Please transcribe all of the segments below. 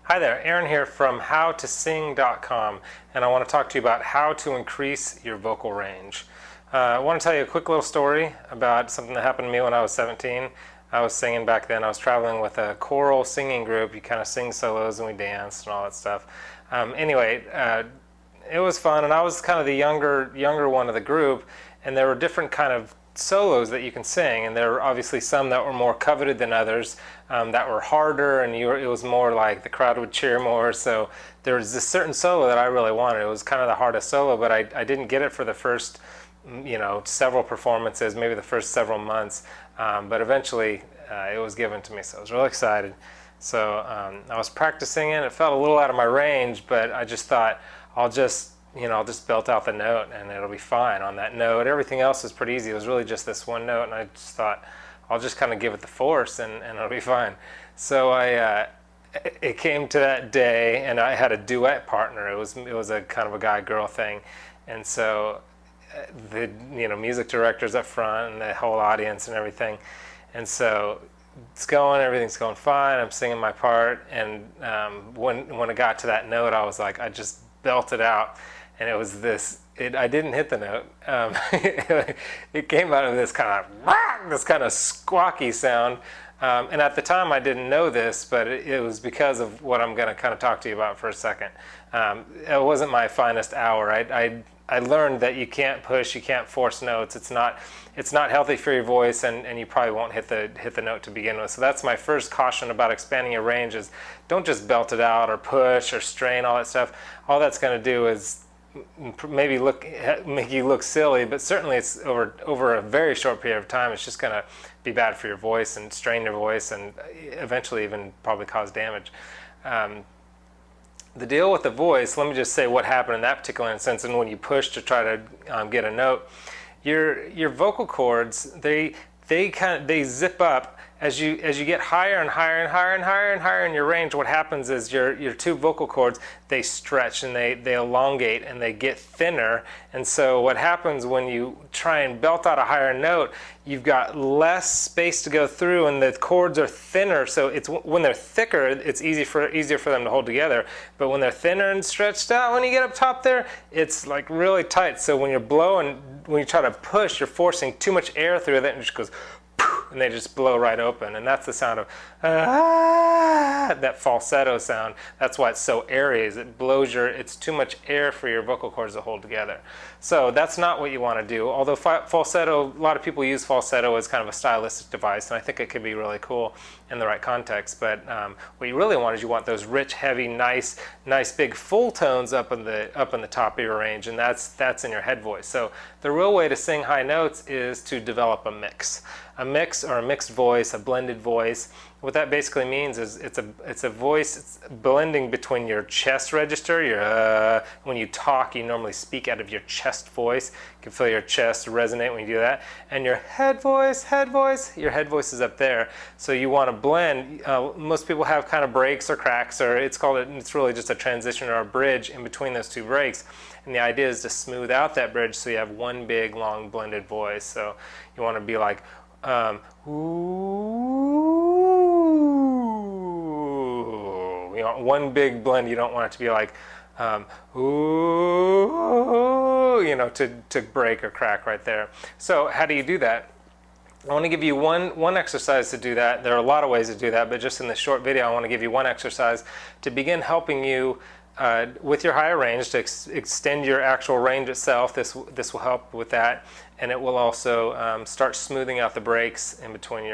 Hi there, Aaron here from howtosing.com, and I want to talk to you about how to increase your vocal range. I want to tell you a quick little story about something that happened to me when I was 17. I was singing back then. I was traveling with a choral singing group. You kind of sing solos and we danced and all that stuff. It was fun, and I was kind of the younger one of the group, and there were different kind of solos that you can sing, and there were obviously some that were more coveted than others, that were harder, and it was more like the crowd would cheer more. So there was this certain solo that I really wanted. It was kind of the hardest solo, but I didn't get it for the first several performances, maybe the first several months, but eventually it was given to me, so I was really excited. So I was practicing it. It felt a little out of my range, but I just thought I'll just belt out the note and it'll be fine on that note. Everything else is pretty easy. It was really just this one note, and I just thought I'll just kind of give it the force and it'll be fine. So it came to that day, and I had a duet partner. It was a kind of a guy-girl thing, and so the music director's up front and the whole audience and everything, and so everything's going fine. I'm singing my part, and when it got to that note, I was like, I just belted out. And it was I didn't hit the note. It came out of this kind of squawky sound. And at the time I didn't know this, but it was because of what I'm going to kind of talk to you about for a second. It wasn't my finest hour. I learned that you can't push, you can't force notes. It's not healthy for your voice, and you probably won't hit the note to begin with. So that's my first caution about expanding your range: is don't just belt it out or push or strain, all that stuff. All that's going to do is maybe make you look silly, but certainly it's over a very short period of time, it's just going to be bad for your voice and strain your voice, and eventually even probably cause damage. The deal with the voice, let me just say what happened in that particular instance. And when you push to try to get a note, your vocal cords, they zip up as you get higher and higher and higher and higher and higher in your range. What happens is your two vocal cords, they stretch and they elongate and they get thinner. And so what happens when you try and belt out a higher note, you've got less space to go through, and the cords are thinner. So when they're thicker, it's easier for them to hold together. But when they're thinner and stretched out, when you get up top there, it's like really tight. So when you're blowing, when you try to push, you're forcing too much air through that, and it just goes, and they just blow right open. And that's the sound of that falsetto sound. That's why it's so airy. It's too much air for your vocal cords to hold together. So that's not what you want to do. Although falsetto, a lot of people use falsetto as kind of a stylistic device, and I think it could be really cool in the right context. But what you really want is you want those rich, heavy, nice big full tones up in the top of your range, and that's in your head voice. So the real way to sing high notes is to develop a mix or a mixed voice, a blended voice. What that basically means is it's a voice, it's blending between your chest register. When you talk, you normally speak out of your chest voice. You can feel your chest resonate when you do that. And your head voice, your head voice is up there. So you want to blend. Most people have kind of breaks or cracks, or it's really just a transition or a bridge in between those two breaks. And the idea is to smooth out that bridge so you have one big, long, blended voice. So you want to be like, ooh, you want one big blend. You don't want it to be like, ooh, to break or crack right there. So how do you do that? I want to give you one exercise to do that. There are a lot of ways to do that, but just in this short video, I want to give you one exercise to begin helping you with your higher range, to extend your actual range itself. This will help with that, and it will also start smoothing out the breaks in between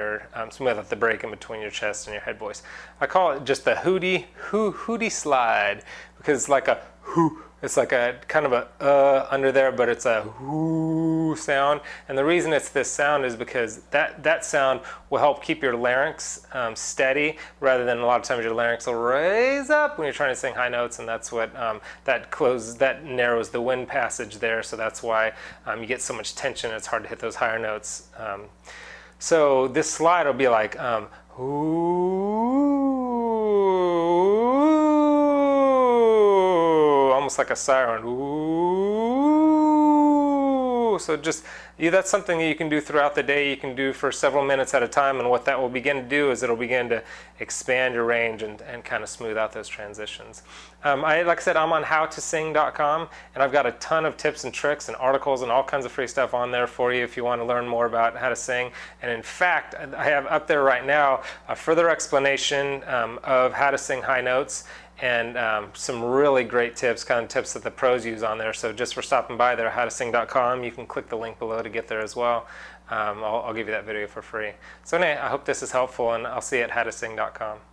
smooth out the break in between your chest and your head voice. I call it just the hootie slide, because it's like a hoo. It's like a kind of a under there, but it's a whoo sound. And the reason it's this sound is because that sound will help keep your larynx steady, rather than a lot of times your larynx will raise up when you're trying to sing high notes, and that's what that narrows the wind passage there. So that's why you get so much tension. It's hard to hit those higher notes. So this slide will be like ooh, almost like a siren. Ooh. cool. So just, that's something that you can do throughout the day. You can do for several minutes at a time, and what that will begin to do is it'll begin to expand your range and kind of smooth out those transitions. Like I said, I'm on howtosing.com, and I've got a ton of tips and tricks and articles and all kinds of free stuff on there for you if you want to learn more about how to sing. And in fact, I have up there right now a further explanation of how to sing high notes, and some really great tips, kind of tips that the pros use on there. So just for stopping by there, howtosing.com, you can click the link below to get there as well. I'll give you that video for free. So anyway, I hope this is helpful, and I'll see you at howtosing.com.